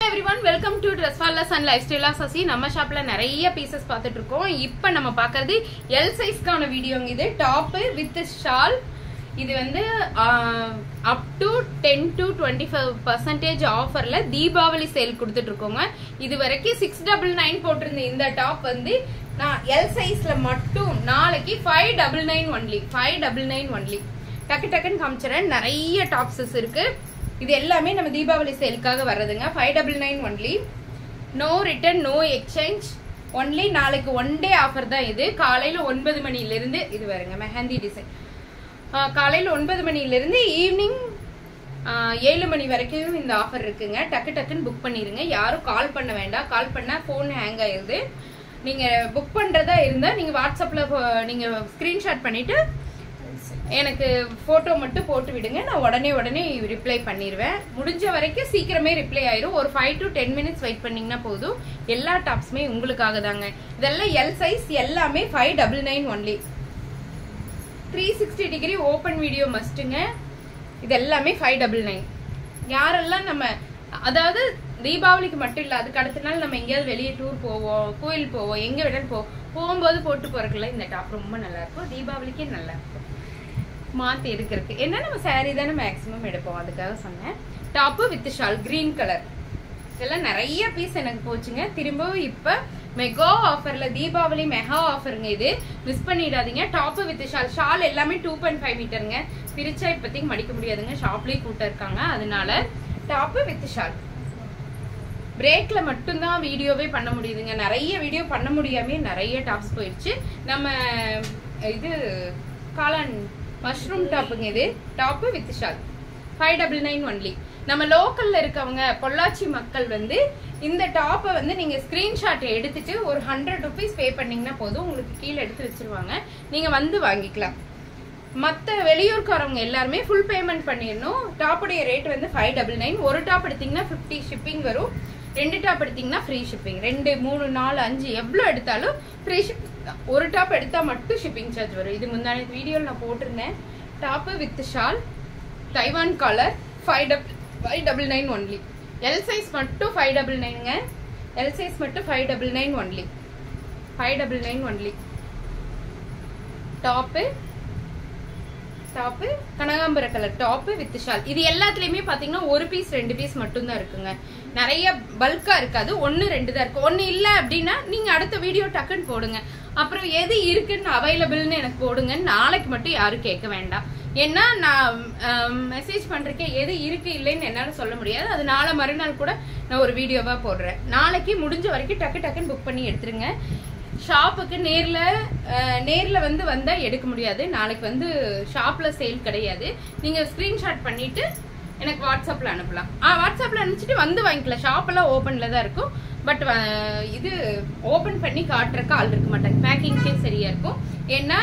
everyone, welcome to Dressfallas and Lifestyle Sasi. நம்ம ஷாப்ல நிறைய பீசஸ் பார்த்துட்டு இருக்கோம். இப்போ நம்ம பார்க்கிறது L size கான வீடியோங்க. இது டாப் வித் ஷால். இது வந்து up to 10 to 25% ஆஃபர்ல தீபாவளி சேல் கொடுத்துட்டு இருக்கோங்க. இது வரைக்கும் 699 போட்டிருந்த இந்த டாப் வந்து நான் L சைஸ்ல மட்டும் நாளைக்கு 599 only. 599 only. டக்கு டக்குன்னு காமிச்சறேன். நிறைய டாப்ஸஸ் இருக்கு. இது எல்லாமே நம்ம தீபாவளி சேலுக்காக வர்றதுங்க. 599 only. No return, no exchange. Only நாளைக்கு ஒன் டே ஆஃபர் தான் இது. காலையில 9 மணிலிருந்து இது வருங்க மெஹந்தி டிசைன். காலையில 9 மணிலிருந்து ஈவினிங் 7 மணி வரைக்கும் இந்த ஆஃபர் இருக்குங்க. டக்கு டக்குன்னு புக் பண்ணிருங்க. யாரும் கால் பண்ண வேண்டாம். கால் பண்ணா போன் ஹேங் ஆயிருது. நீங்க புக் பண்றதா இருந்தா நீங்க வாட்ஸ்அப்ல நீங்க ஸ்கிரீன்ஷாட் பண்ணிட்டு எனக்கு போட்டோ மட்டும் போட்டு விடுங்க. நான் உடனே ரிப்ளை பண்ணிடுவேன். முடிஞ்ச வரைக்கும் சீக்கிரமே ரிப்ளை ஆயிரும். ஒரு 5 to 10 minutes வெயிட் பண்ணீங்கன்னா போதும். எல்லா டாப்ஸுமே உங்களுக்காக தாங்க. இதெல்லாம் எல் சைஸ் எல்லாமே 599 only. 360 டிகிரி ஓபன் வீடியோ மஸ்ட்டுங்க. இது எல்லாமே 599. யாரெல்லாம் நம்ம அதாவது தீபாவளிக்கு மட்டும் இல்ல, அதுக்கு அடுத்த நாள் நம்ம எங்கேயாவது வெளியே டூர் போவோம், கோயில் போவோம், எங்க வேணாலும் போகும்போது போட்டு போறதுக்குள்ள இந்த டாப் ரொம்ப நல்லா இருக்கும். தீபாவளிக்கே நல்லா இருக்கும். மாத்தி எடுக்கிறதுக்கு என்ன நம்ம சாரி தானே மேக்ஸிமம் எடுப்போம், அதுக்காக சொன்னேன். Top with shawl green colour. இதெல்லாம் நிறைய பீஸ் எனக்கு போச்சுங்க. திரும்பவும் இப்ப மெகா ஆஃபர்ல தீபாவளி மெகா ஆஃபருங்க. இது மிஸ் பண்ணிடாதீங்க. Top with shawl. ஷால் எல்லாமே 2.5 மீட்டருங்க. பிரிச்சா இப்போதைக்கு மடிக்க முடியாதுங்க. ஷாப்லயே கூட்ட இருக்காங்க. அதனால டாப்பு வித் ஷால். பிரேக்ல மட்டும்தான் வீடியோவே பண்ண முடியுதுங்க. நிறைய வீடியோ பண்ண முடியாம நிறைய டாப்ஸ் போயிடுச்சு. நம்ம இது காளான் மஷ்ரூம் டாப்புங்க. இது டாப்பு வித் ஷால் 599 only. நம்ம லோக்கல்ல இருக்கவங்க பொள்ளாச்சி மக்கள் வந்து இந்த டாப்பை வந்து நீங்க ஸ்கிரீன்ஷாட் எடுத்துட்டு ஒரு 100 rupees பே பண்ணீங்கன்னா போதும். உங்களுக்கு கீழே எடுத்து வச்சிருவாங்க. நீங்க வந்து வாங்கிக்கலாம். மற்ற வெளியூர்காரவங்க எல்லாருமே ஃபுல் பேமெண்ட் பண்ணிடணும். டாப்புடைய ரேட் வந்து 599. ஒரு டாப் எடுத்தீங்கன்னா 50 ஷிப்பிங் வரும். 2 டாப் எடுத்தீங்கன்னா ஃப்ரீ ஷிப்பிங். 2, 3, 4, 5 எவ்வளவு எடுத்தாலும் ஃப்ரீ ஷிப்பிங். ஒரு டாப் எடுத்தா மட்டும் ஷிப்பிங் சார்ஜ் வரும். இது முன்னாடி வீடியோல நான் போட்டிருந்தேன். Top with shawl Taiwan collar 599 only. L size மட்டும் 599ங்க. எல் சைஸ் மட்டும் 599 only. 599 only. டாப் கனகாம்பர கலர் டாப் வித் ஷால். இது எல்லாத்துலயுமே பாத்தீங்கன்னா ஒரு பீஸ் 2 பீஸ் மட்டும் தான் இருக்குங்க. நிறைய பல்கா இருக்காது. 1, 2 தான் இருக்கு. 1 இல்ல அப்படின்னா நீங்க அடுத்த வீடியோ டக்குன்னு போடுங்க. அப்புறம் எது இருக்குன்னு அவைலபிள்னு எனக்கு போடுங்க. நாளைக்கு மட்டும் யாரும் கேட்க வேண்டாம். ஏன்னா நான் மெசேஜ் பண்றேன். எது இருக்கு இல்லைன்னு என்னால சொல்ல முடியாது. அது நாளை மறுநாள் கூட நான் ஒரு வீடியோவா போடுறேன். நாளைக்கு முடிஞ்ச வரைக்கும் டக்குன்னு புக் பண்ணி எடுத்துருங்க. ஷாப்புக்கு நேர்ல வந்து வந்தா எடுக்க முடியாது. நாளைக்கு வந்து ஷாப்ல சேல் கிடையாது. நீங்க ஸ்கிரீன்ஷாட் பண்ணிட்டு எனக்கு வாட்ஸ்அப்ல அனுப்பலாம். வாட்ஸ்அப்ல அனுப்பிச்சிட்டு வந்து வாங்கிக்கலாம். ஷாப் எல்லாம் ஓபன்ல தான் இருக்கும். பட் இது ஓபன் பண்ணி காட்டுறக்கு ஆள் இருக்க மாட்டாங்க. பேக்கிங்கே சரியா இருக்கும். ஏன்னா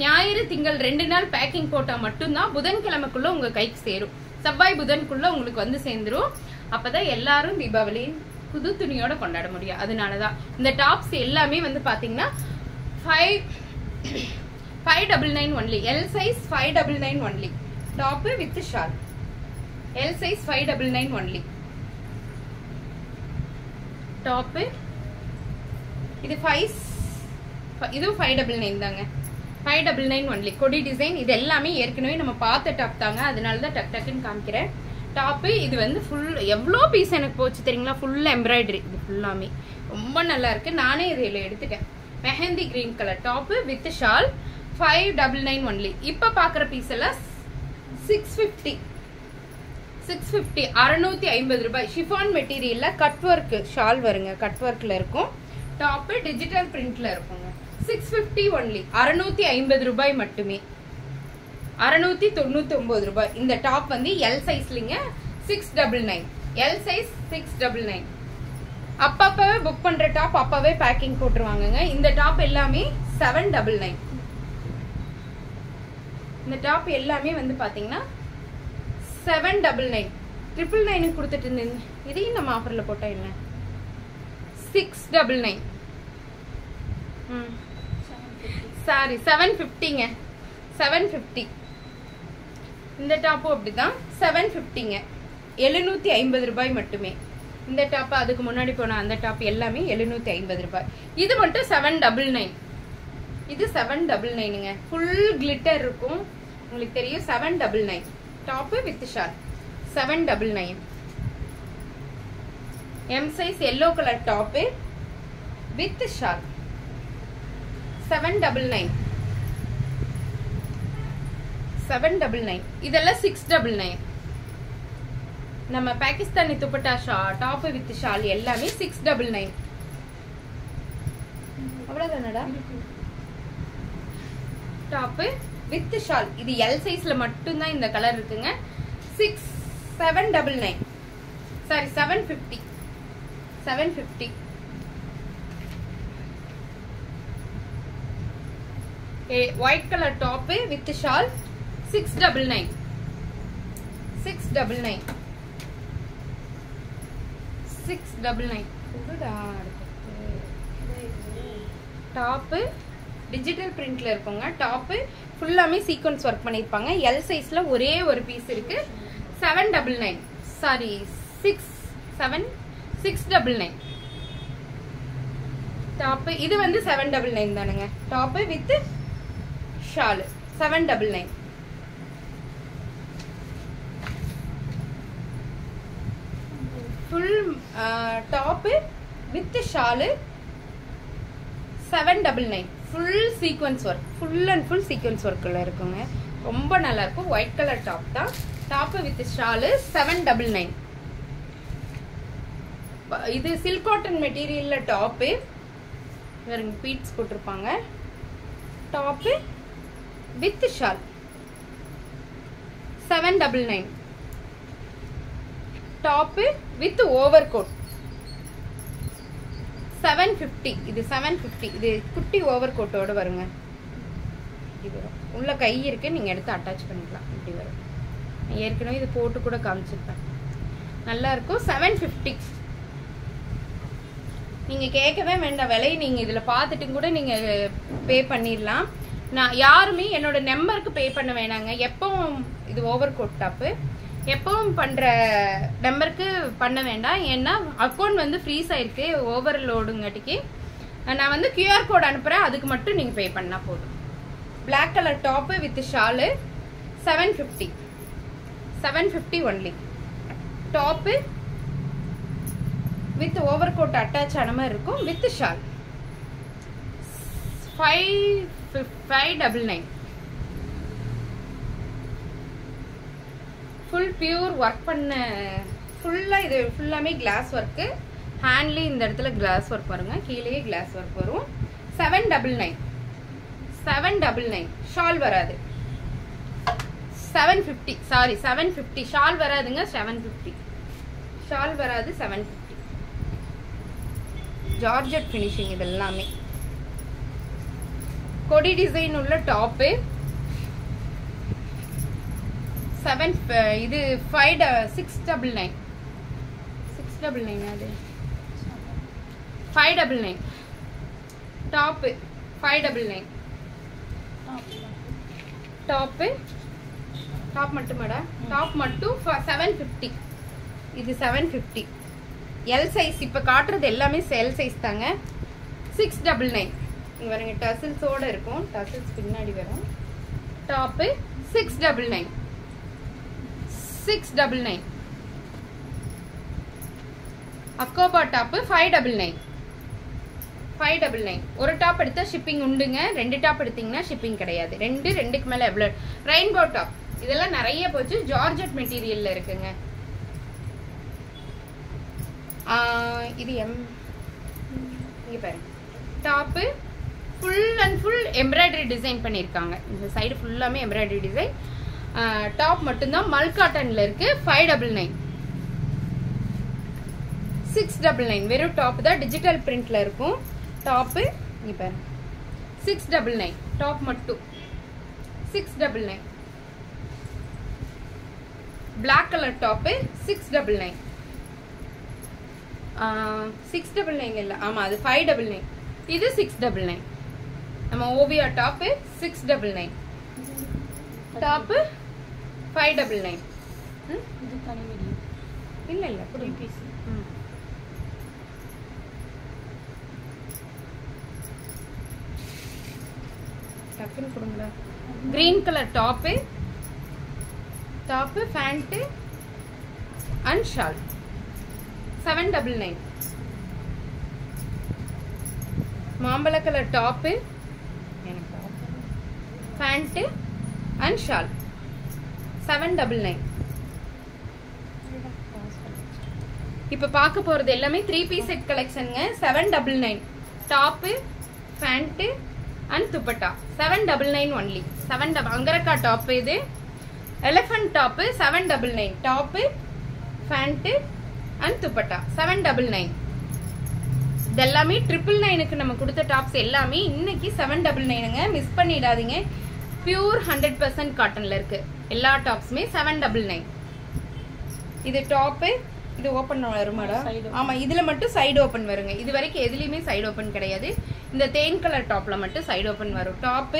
ஞாயிறு திங்கள் 2 நாள் பேக்கிங் போட்டா மட்டும்தான் புதன்கிழமைக்குள்ள உங்க கைக்கு சேரும். செவ்வாய் புதன்குள்ள உங்களுக்கு வந்து சேர்ந்துரும். அப்பதான் எல்லாரும் தீபாவளி புது துணியோட கொண்டாட முடியும். அதனாலதான் இந்த டாப்ஸ் எல்லாமே வந்து பாத்தீங்கன்னா 599 only. L size 599 only. Top with shawl. L size 599 only. Top இது 599 தாங்க. 599 only. கொடி டிசைன். இது எல்லாமே ஏற்கனவே நம்ம பார்த்த டாப் தாங்க. அதனாலதான் டக்குன்னு காமிக்கிறேன். டாப்பு இது வந்து ஃபுல் எவ்வளோ பீஸ் எனக்கு போச்சு தெரியுங்களா? Full embroidery. இது ஃபுல்லாமே ரொம்ப நல்லா இருக்கு. நானே இதில் எடுத்துட்டேன். Mehndi green colour top with shawl 599 only. இப்ப பாக்குற பீஸ் எல்லாம் 650 650 ரூபாய். ஷிஃபான் மெட்டீரியல்ல கட் ஒர்க் ஷால் வருங்க. கட் ஒர்க்ல இருக்கும். டாப்பு டிஜிட்டல் பிரிண்ட்ல இருக்குங்க. 650 only. 650 ரூபாய் மட்டுமே. 699 ரூபாய். இந்த டாப் வந்து எல் சைஸ்லிங்க. 699. L size 699. அப்பவே புக் பண்ற டாப் அப்பவே பேக்கிங் போட்டுருவாங்க. இந்த டாப் எல்லாமே 799. இந்த டாப் எல்லாமே வந்து பாத்தீங்கன்னா 799. 999 கொடுத்துட்டு இருந்தேன். இதையும் நம்ம ஆஃபர்ல போட்டா என்ன 699. சாரி 750ங்க. 750. இந்த டாப்பும் அப்படிதான் 750ங்க. 750 ரூபாய் மட்டுமே. இந்த டாப் அதுக்கு முன்னாடி போன அந்த டாப் எல்லாமே 750 ரூபாய். இது மட்டும் 799. இது 799ங்க. ஃபுல் கிளிட்டர் இருக்கும், உங்களுக்கு தெரியும். 799 top with shawl 799. M size yellow color top with shawl 799. 799. இதெல்லாம் 699. நம்ம Pakistani dupatta top with shawl எல்லாமே 699. அவ்வளவுதானடா டாப் வித் ஷால். இது எல் சைஸ்ல மட்டும் தான் இந்த கலர் இருக்குங்க. 799 sorry 750. 750. White colour top with shawl 699. 699. 699. Top digital பிரிண்ட்ல இருக்குங்க. டாப் ஃபுல்லாமே சீக்வென்ஸ் ஒர்க் பண்ணிருப்பாங்க. எல் சைஸ்ல ஒரே ஒரு பீஸ் இருக்கு. 799 சாரி 699 டாப். இது வந்து 799 தானுங்க. Top with shawl 799. Full top with shawl 799. Full sequence work, full and full sequence ஒர்க்ல இருக்குங்க. ரொம்ப நல்லா இருக்கும். ஒயிட் கலர் டாப் தான். Top with shawl 799. இது சில்க் காட்டன் மெட்டீரியல்ல டாப். வேறங்க பீட்ஸ் போட்டிருப்பாங்க. Top with shawl 799. Top with overcoat 750. இது 750. இது குட்டி ஓவர் கோட்டோட வருங்க. இது உள்ள கை இருக்கு, நீங்க எடுத்து அட்டாச் பண்ணிக்கலாம். இப்படி வரும். ஏற்கனவே இது போட்டு கூட காமிச்சிருப்பேன். நல்லா இருக்கும். 750. நீங்க கேட்கவே வேண்டாம் விலை. நீங்க இதுல பார்த்துட்டு கூட நீங்க பே பண்ணிடலாம். நான் யாருமே என்னோட நம்பருக்கு பே பண்ண வேணாங்க. எப்பவும் இது ஓவர் கோட் டாப்பு எப்பவும் பண்ற நம்பருக்கு பண்ண வேண்டாம். ஏன்னா அக்கௌண்ட் வந்து ஃப்ரீஸ் ஆயிருக்கு ஓவர்லோடுங்காட்டிக்கு. நான் வந்து QR கோட் அனுப்புறேன், அதுக்கு மட்டும் நீங்க பே பண்ணா போதும். Black colour top with shawl 750. 750 only. Top with overcoat attach ஆன மாதிரி இருக்கும். With shawl 599. Full pure work பண்ண ஃபுல்லா. இது ஃபுல்லாமே கிளாஸ் ஒர்க். ஹேண்ட்லயும் இந்த இடத்துல கிளாஸ் ஒர்க் வருங்க. கீழே கிளாஸ் ஒர்க் வரும். 799. 799. ஷால் வராது. 750 சாரி 750. ஷால் வராதுங்க. 750 ஷால் வராது. 750. Georgette finishing. இது எல்லாமே கொடி டிசைன் உள்ள டாப். இது 699. 699 அது 599. டாப் 599. டாப் மட்டுமாடா? டாப் மட்டும் 750. இது 750. L size. இப்ப காட்டுறது எல்லாமே எல் சைஸ் தாங்க. 699. இங்க பாருங்க, டசில்ஸோட இருக்கும். டசில்ஸ் பின்னாடி வரும். டாப் 699. 699. அக்கோபா டாப் 599. 599. ஒரு டாப் எடுத்தா ஷிப்பிங் உண்டுங்க. ரெண்டு டாப் எடுத்தீங்கன்னா ஷிப்பிங் கிடையாது. ரெண்டுக்கு மேல எவ்வளவு. ரெயின்போ டாப் இதெல்லாம் நிறைய போச்சு. ஜார்ஜெட் மெட்டீரியல்ல இருக்குங்க. இது இங்க பாருங்க. Top full and full embroidery design பண்ணிருக்காங்க. இந்த சைடு ஃபுல்லாமே எம்ப்ராய்டரி டிசைன். டாப் மட்டும்தான் மல் காட்டன்ல இருக்கு. 599. 699. வெறும் டாப் தான். டிஜிட்டல் பிரிண்ட்ல இருக்கும். டாப் இங்க பாருங்க. 699. டாப் மட்டும் 699. Black colour top 699. 699 இல்ல, ஆமா அது 599. இது 699. நம்ம ஓவியா டாப் 699. டாப் 599. இது தனி வீடியோ இல்ல புது பீஸ். டக்குன்னு கொடுங்க. Green colour top pant and shawl 799. மாம்பழ colour top pant and shawl 799. இப்ப பார்க்க போறது எல்லாமே 3 பீஸ் செட் கலெக்ஷனுங்க. 799 top pant and dupatta 799 only. 7 angrakha top இது. Elephant top 799 top pant and dupatta 799. இதெல்லாமே 999க்கு நம்ம கொடுத்த டாப்ஸ் எல்லாமே இன்னைக்கு 799ங்க. மிஸ் பண்ணிடாதீங்க. பியூர் 100% காட்டன்ல இருக்கு எல்லா டாப்ஸுமே 799. இது டாப். இது ஓபன் வருமாடா? ஆமா, இதுல மட்டும் சைடு ஓபன் வருங்க. இது வரைக்கும் எதுலயுமே சைடு ஓபன் கிடையாது. இந்த தேன் கலர் டாப்ல மட்டும் சைடு ஓபன் வரும். Top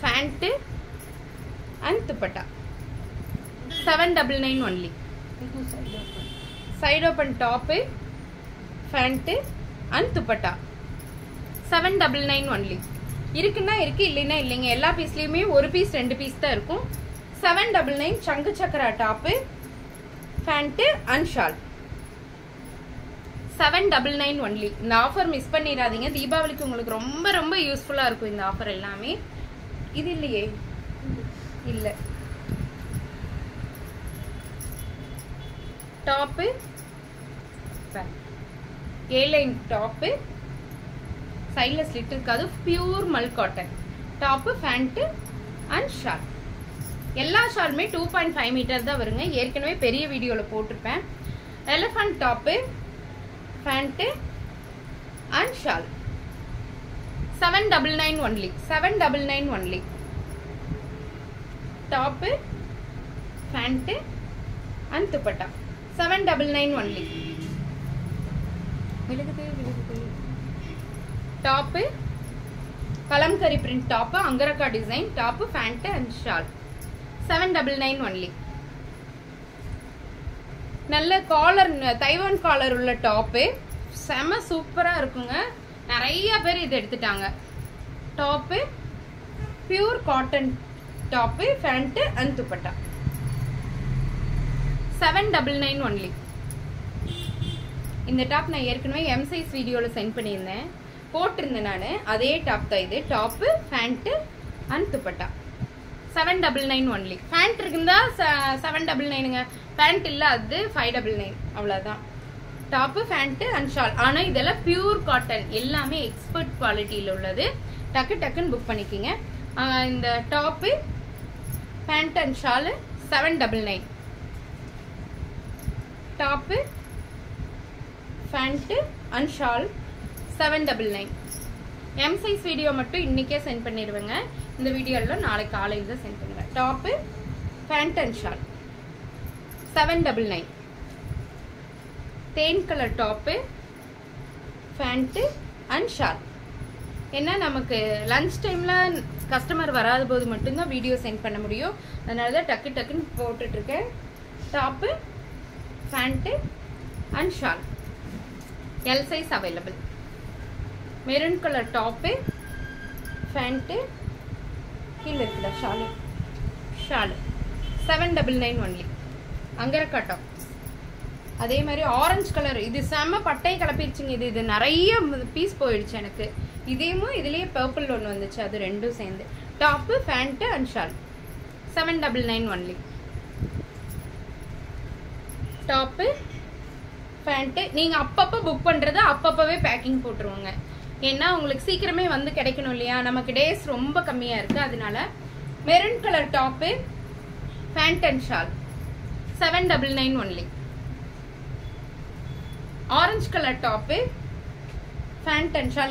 pant and dupatta 799 only. Side open top pant and dupatta 799 only. இருக்குன்னா இருக்கு, இல்லைன்னா இல்லைங்க. எல்லா பீஸ்லயுமே ஒரு பீஸ் 2 பீஸ் தான் இருக்கும். 799 சங்கு சக்கரா top pant and shawl 799 only. இந்த ஆஃபர் மிஸ் பண்ணிடாதீங்க. தீபாவளிக்கு உங்களுக்கு ரொம்ப ரொம்ப யூஸ்ஃபுல்லா இருக்கும் இந்த ஆஃபர் எல்லாமே. இது இல்லையே, இல்ல. டாப் ஏலைன் டாப் சைட்ல ஸ்லிட் இருக்காது. Pure mul cotton top pant and shawl. எல்லா ஷாலுமே 2.5 மீட்டர் தான் வருங்க. ஏற்கனவே பெரிய வீடியோல போட்டிருப்பேன். Elephant top pant and shawl 799 only. 799 only. Top pant and dupatta 799 only. Top kalamkari print top angrakha design top pant and shawl 799 only. நல்ல காலர், தைவான் காலர் உள்ள டாப் செம சூப்பரா இருக்குங்க. நிறைய பேர் இது எடுத்துட்டாங்க. Top pure cotton top pant and dupatta 799 only. இந்த டாப் நான் ஏற்கனவே எம் சைஸ் வீடியோல சென்ட் பண்ணியிருந்தேன், போட்டிருந்தேன் நான். அதே டாப் தான் இது. Top pant and dupatta 799 only. Pant இருந்தா 799ங்க. பேண்ட் இல்ல அது 599. அவ்வளவுதான். Top pant and shawl. ஆனா இதெல்லாம் பியூர் காட்டன், எல்லாமே எக்ஸ்பர்ட் குவாலிட்டியில உள்ளது. டக்கு டக்குன்னு புக் பண்ணிக்கிங்க. இந்த top pant and shawl 799. Top pant and shawl 799. M size video மட்டும் இன்னைக்கே சென்ட் பண்ணிடுவேங்க. இந்த வீடியோல நாளைக்கு காலையில தான் சென்ட் பண்ணுவேன். Top pant and shawl 799. தேன் colour top pant and shawl. ஏன்னா நமக்கு லஞ்ச் டைம்ல கஸ்டமர் வராத போது மட்டும்தான் வீடியோ சென்ட் பண்ண முடியும். அதனாலதான் டக்கு டக்குன்னு போட்டுட்டு இருக்கேன். Top pant and shawl L size available. Maroon colour top pant கீழே இருக்குதா ஷாலு 799 ஒன்லி. அங்கரக்கா டாப். அதே மாதிரி ஆரஞ்சு கலர், இது செம்ம பட்டை கிளப்பிடுச்சுங்க. இது நிறைய பீஸ் போயிடுச்சு எனக்கு. இதேமும் இதுலயே பர்பிள் ஒன்று வந்துச்சு, அது ரெண்டும் சேர்ந்து. Top pant and shawl 799 only. Top pant நீங்க அப்பப்ப புக் பண்றது அப்பப்பவே பேக்கிங் போட்டுருவாங்க. ஏன்னா உங்களுக்கு சீக்கிரமே வந்து கிடைக்கணும் இல்லையா, நமக்கு டேஸ் ரொம்ப கம்மியா இருக்கு. அதனால maroon colour top pant and shawl 799 only. Orange colour top pant and shawl